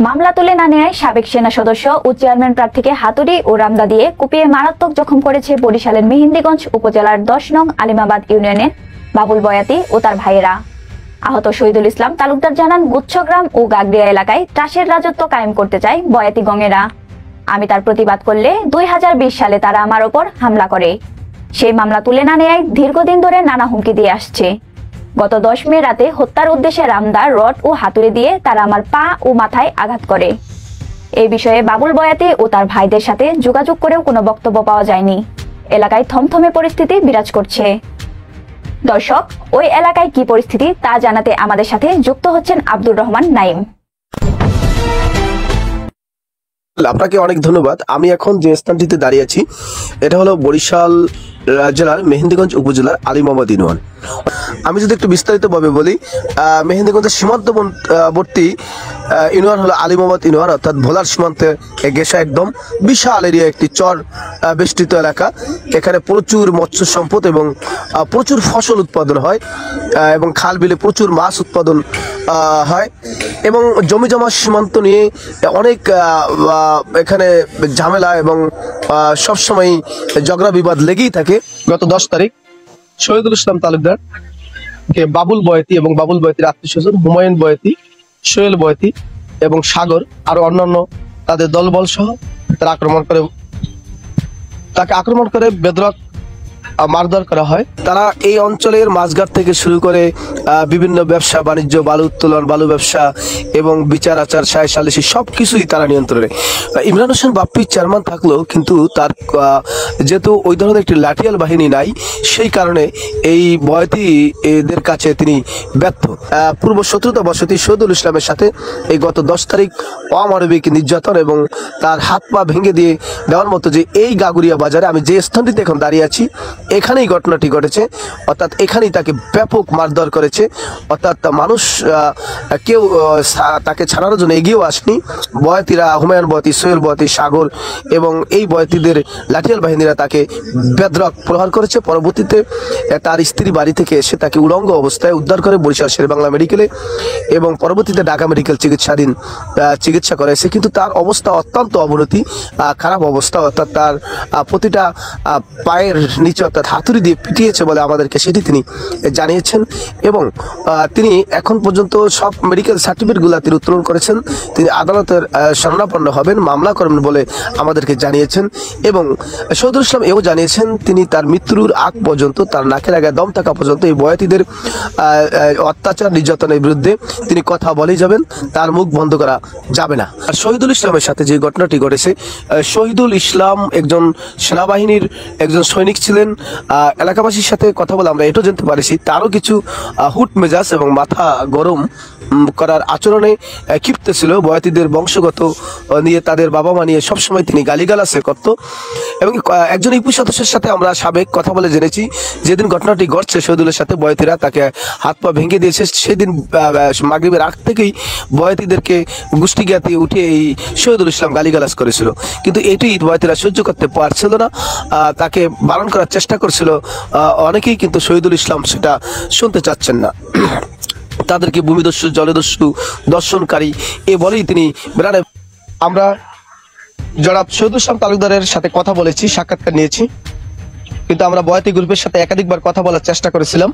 মামলা তুলে না নেয় সাবেক সেনা সদস্য ও চেয়ারম্যান প্রার্থীকে হাতুড়ি ও রামদা দিয়ে কুপিয়ে মারাত্মক জখম করেছে বরিশালের মেহেন্দিগঞ্জ উপজেলার ১০ নং আলিমাবাদ ইউনিয়নের বাবুল বয়াতি ও তার ভাইয়েরা। আহত শহীদুল ইসলাম তালুকদার জানান, গুচ্ছগ্রাম ও গাগরিয়া এলাকায় ত্রাসের রাজত্ব কায়েম করতে চায় বয়াতি গঙেরা। আমি তার প্রতিবাদ করলে ২০২০ সালে তারা আমার ওপর হামলা করে। সেই মামলা তুলে না নেয় দীর্ঘদিন ধরে নানা হুমকি দিয়ে আসছে। গত ১০ মে রাতে হত্যার উদ্দেশ্যে রামদা, রড ও হাতুড়ি দিয়ে তারা আমার পা ও মাথায় আঘাত করে। এই বিষয়ে বাবুল বয়াতি ও তার ভাইদের সাথে যোগাযোগ করেও কোনো বক্তব্য পাওয়া যায়নি। এলাকায় থমথমে পরিস্থিতি বিরাজ করছে। দর্শক, ওই এলাকায় কি পরিস্থিতি তা জানাতে আমাদের সাথে যুক্ত হচ্ছেন আব্দুর রহমান নাইম। আপনাকে অনেক ধন্যবাদ। আমি এখন যে স্থানটিতে দাঁড়িয়ে আছি এটা হলো বরিশাল জেলার মেহেন্দিগঞ্জ উপজেলার আলিমাবাদ ইউনিয়ন। আমি যদি একটু বিস্তারিতভাবে বলি, মেহেন্দিগঞ্জের সীমান্তবর্তী ইউনিয়ন হলো আলিমাবাদ ইউনিয়ন, অর্থাৎ ভোলার সীমান্তে গেসা একদম বিশাল এরিয়া, একটি চর বেষ্টিত এলাকা। এখানে প্রচুর মৎস্য সম্পদ এবং প্রচুর ফসল উৎপাদন হয় এবং খাল বিলে প্রচুর মাছ উৎপাদন হয় এবং জমি জমা সীমান্ত নিয়ে অনেক এখানে ঝামেলা এবং সবসময় ঝগড়া বিবাদ লেগেই থাকে। গত ১০ তারিখ শহীদুল ইসলাম তালুকদার কে বাবুল বয়াতি এবং বাবুল বয়াতির আত্মীয় স্বজন হুমায়ুন বয়াতি, সোহেল বয়াতি এবং সাগর আরো অন্যান্য তাদের দলবল সহ তাকে আক্রমণ করে বেধড়ক মারধর করা হয়। তারা এই অঞ্চলের মাছঘাট থেকে শুরু করে বিভিন্ন ব্যবসা বাণিজ্য, বালু উত্তোলন, বালু ব্যবসা এবং বিচার আচার, সায় সালিসি সবকিছুই তারা নিয়ন্ত্রণে। ইমরান হোসেন বাপ্পি চেয়ারম্যান থাকলেও কিন্তু তার যেহেতু ওই ধরনের একটি লাঠিয়াল বাহিনী নাই, সেই কারণে এই বয়াতি এদের কাছে তিনি ব্যর্থ। পূর্ব শত্রুতা বসতি শহীদুল ইসলামের সাথে এই গত ১০ তারিখ অমানবিক নির্যাতন এবং তার হাত পা ভেঙে দিয়ে দেওয়ার মতো যে এই গাগুরিয়া বাজারে আমি যে স্থানটিতে এখন দাঁড়িয়ে আছি, এখানেই ঘটনাটি ঘটেছে। অর্থাৎ এখানেই তাকে ব্যাপক মারধর করেছে। অর্থাৎ মানুষ কেউ তাকে ছাড়ানোর জন্য এগিয়েও আসেনি। বয়াতিরা, হুমায়ুন বয়াতি, সোহেল বয়াতি, সাগর এবং এই বয়াতিদের লাঠিয়াল বাহিনীরা তাকে বেধড়ক প্রহার করেছে। পরবর্তীতে তার স্ত্রী বাড়ি থেকে এসে তাকে উলঙ্গ অবস্থায় উদ্ধার করে বরিশাল শেরেবাংলা মেডিকেলে এবং পরবর্তীতে ঢাকা মেডিকেল চিকিৎসা করেছে। কিন্তু তার অবস্থা অত্যন্ত অবনতি, খারাপ অবস্থা। অর্থাৎ তার প্রতিটা পায়ের নিচে অর্থাৎ হাতুড়ি দিয়ে পিটিয়েছে বলে আমাদেরকে সেটি তিনি জানিয়েছেন এবং তিনি এখন পর্যন্ত সব মেডিকেল সার্টিফিকেটগুলো তিনি উত্তোলন করেছেন। তিনি আদালতের শরণাপন্ন হবেন, মামলা করবেন বলে আমাদেরকে জানিয়েছেন এবং শহীদুল ইসলাম এও জানিয়েছেন তিনি তার মৃত্যুর আগ পর্যন্ত, তার নাকের আগে দম থাকা পর্যন্ত এই বয়াতিদের অত্যাচার নির্যাতনের বিরুদ্ধে তিনি কথা বলেই যাবেন, তার মুখ বন্ধ করা যাবে না। আর শহীদুল ইসলামের সাথে যে ঘটনাটি ঘটেছে, শহীদুল ইসলাম একজন সেনাবাহিনীর একজন সৈনিক ছিলেন। এলাকাবাসীর সাথে কথা বলে আমরা এটাও জানতে পারছি তারও কিছু হুট মেজাজ এবং মাথা গরম করার আচরণে ক্ষিপ্ত ছিল। বয়াতিদের বংশগত নিয়ে, তাদের বাবা মা নিয়ে সবসময় তিনি গালিগালাজে করত এবং একজন ইউপি সদস্যের সাথে আমরা সাবেক কথা বলে জেনেছি যেদিন ঘটনাটি ঘটছে শহীদুলের সাথে বয়াতিরা তাকে হাত পা ভেঙে দিয়েছে, সেদিন মাগরিবের আগ থেকেই বয়াতিদেরকে গোষ্ঠী জ্ঞাতি উঠে এই শহীদুল ইসলাম গালিগালাজ করেছিল। কিন্তু এটি বয়াতিরা সহ্য করতে পারছিল না, তাকে বারণ করার চেষ্টা করছিল অনেকেই, কিন্তু শহীদুল ইসলাম সেটা শুনতে চাচ্ছেন না। তাদেরকে ভূমিদস্যু, জলদস্যু, দর্শনকারী এ বলেই তিনি বেড়ানে। আমরা জনাব শহীদুল ইসলাম তালুকদারের সাথে কথা বলেছি, সাক্ষাৎকার নিয়েছি, কিন্তু আমরা বয়াতি গ্রুপের সাথে একাধিকবার কথা বলার চেষ্টা করেছিলাম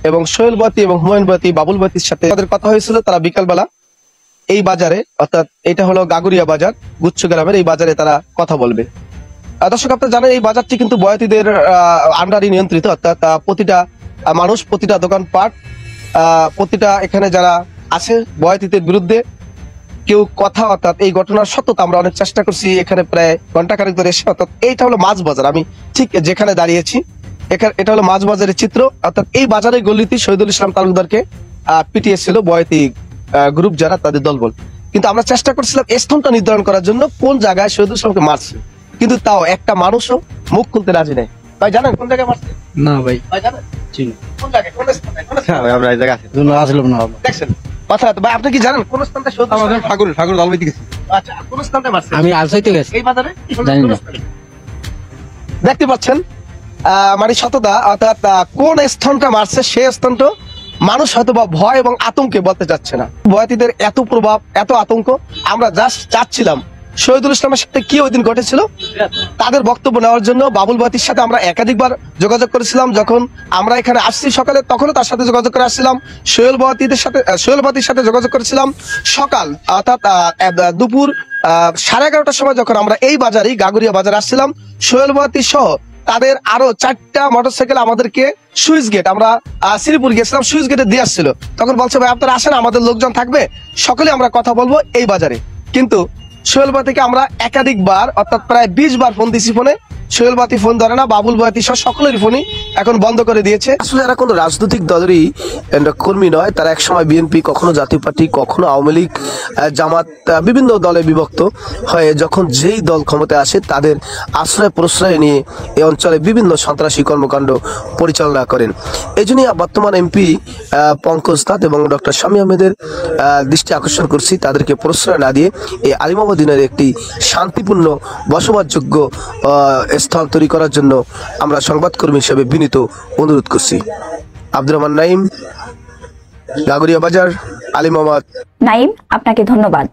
এবং সোহেল বয়াতি এবং হুমায়ুন বয়াতি, বাবুল বয়াতির সাথে তাদের কথা হয়েছিল। তারা বিকালবেলা এই বাজারে, অর্থাৎ এটা হলো গাগুরিয়া বাজার, গুচ্ছগ্রামের এই বাজারে তারা কথা বলবে। দর্শক, আপনারা জানেন এই বাজারটি কিন্তু বয়াতিদের আন্ডারে নিয়ন্ত্রিত। অর্থাৎ প্রতিটা মানুষ, প্রতিটা দোকানপাট, প্রতিটা এখানে যারা আছে বয়াতিদের বিরুদ্ধে কেউ কথা, অর্থাৎ এই ঘটনার সত্যতা আমরা অনেক চেষ্টা করছি এখানে প্রায় ঘন্টাখানেক ধরে এসে। অর্থাৎ এইটা হলো মাছ বাজার, আমি ঠিক যেখানে দাঁড়িয়েছি এটা হলো মাছ বাজারের চিত্র। অর্থাৎ এই বাজারের গলিতে শহীদুল ইসলাম তালুকদারকে পিটিয়েছিল বয়াতি গ্রুপ যারা, তাদের দলবল। কিন্তু আমরা চেষ্টা করছিলাম স্থানটা নির্ধারণ করার জন্য কোন জায়গায় শহীদুল ইসলামকে মারছে, কিন্তু তাও একটা মানুষও মুখ খুলতে রাজি নেই। ভাই জানেন কোন জায়গায় মারছে? না ভাই জানেন? কোন জায়গায়, কোন স্থানে? আমরা এই জায়গায় আসলাম না। দেখছেন কথা ভাই, আপনি কি জানেন কোন স্থানটা শহীদ? আমাদের ঠাকুর দলবাইতে গেছি। আচ্ছা, কোন স্থানটা মারছে? আমি আলসাইতে গেছি। এই বাজারে জানি না। দেখতে পাচ্ছেন মানে শতদা, অর্থাৎ কোন স্থানটা মারছে সেই স্থানটা মানুষ হয়তো বা ভয় এবং আতঙ্কে বলতে চাচ্ছে না। বয়াতিদের এত প্রভাব, এত আতঙ্ক, আমরা জাস্ট চাচ্ছিলাম শহীদুল ইসলামের সাথে কি ওই দিন ঘটেছিল তাদের বক্তব্য নেওয়ার জন্য। বাবুল বয়াতির সাথে আমরা একাধিকবার যোগাযোগ করেছিলাম, যখন আমরা এখানে আসছি সকালে তখনও তার সাথে যোগাযোগ করে আসছিলাম। সোহেল বয়াতির সাথে যোগাযোগ করেছিলাম সকাল অর্থাৎ দুপুর 11:30টার সময়, যখন আমরা এই বাজারে গাগুরিয়া বাজারে আসছিলাম। সোহেল বয়াতি সহ তাদের আরো 4টা মোটরসাইকেল আমাদেরকে সুইচ গেট, আমরা শ্রীপুর গেছিলাম, সুইচ গেটে দিয়ে আসছিল। তখন বলছে ভাই আপনারা আসেন, আমাদের লোকজন থাকবে, সকলে আমরা কথা বলবো এই বাজারে। কিন্তু সোহেল বয়াতিকে আমরা একাধিকবার অর্থাৎ প্রায় 20 বার ফোন দিছি, ফোনে সোহেল বয়াতি ফোন ধরে না। বাবুল বয়াতি সহ সকলের ফোনই এখন বন্ধ করে দিয়েছে। আসলে এরা কোনো রাজনৈতিক দলেরই কর্মী নয়, তারা একসময় বিএনপি, কখনো জাতীয় পার্টি, কখনো আওয়ামী লীগ, জামাত, বিভিন্ন দলে বিভক্ত হয়ে যখন যেই দল ক্ষমতায় আসে তাদের আশ্রয় প্রশ্রয় নিয়ে এই অঞ্চলে বিভিন্ন সন্ত্রাসী কর্মকাণ্ড পরিচালনা করেন। এই জন্যই বর্তমান এমপি পঙ্কজ নাথ এবং ডক্টর শামী আহমেদের দৃষ্টি আকর্ষণ করছি, তাদেরকে প্রশ্রয় না দিয়ে এই আলিমাবাদ ইউনিয়নের একটি শান্তিপূর্ণ বসবাসযোগ্য স্থল তৈরি করার জন্য আমরা সংবাদকর্মী হিসেবে বিনীত অনুরোধ করছি। আব্দুর রহমান নাইম, গাগুরিয়া বাজার, আলিমাবাদ। নাইম, আপনাকে ধন্যবাদ।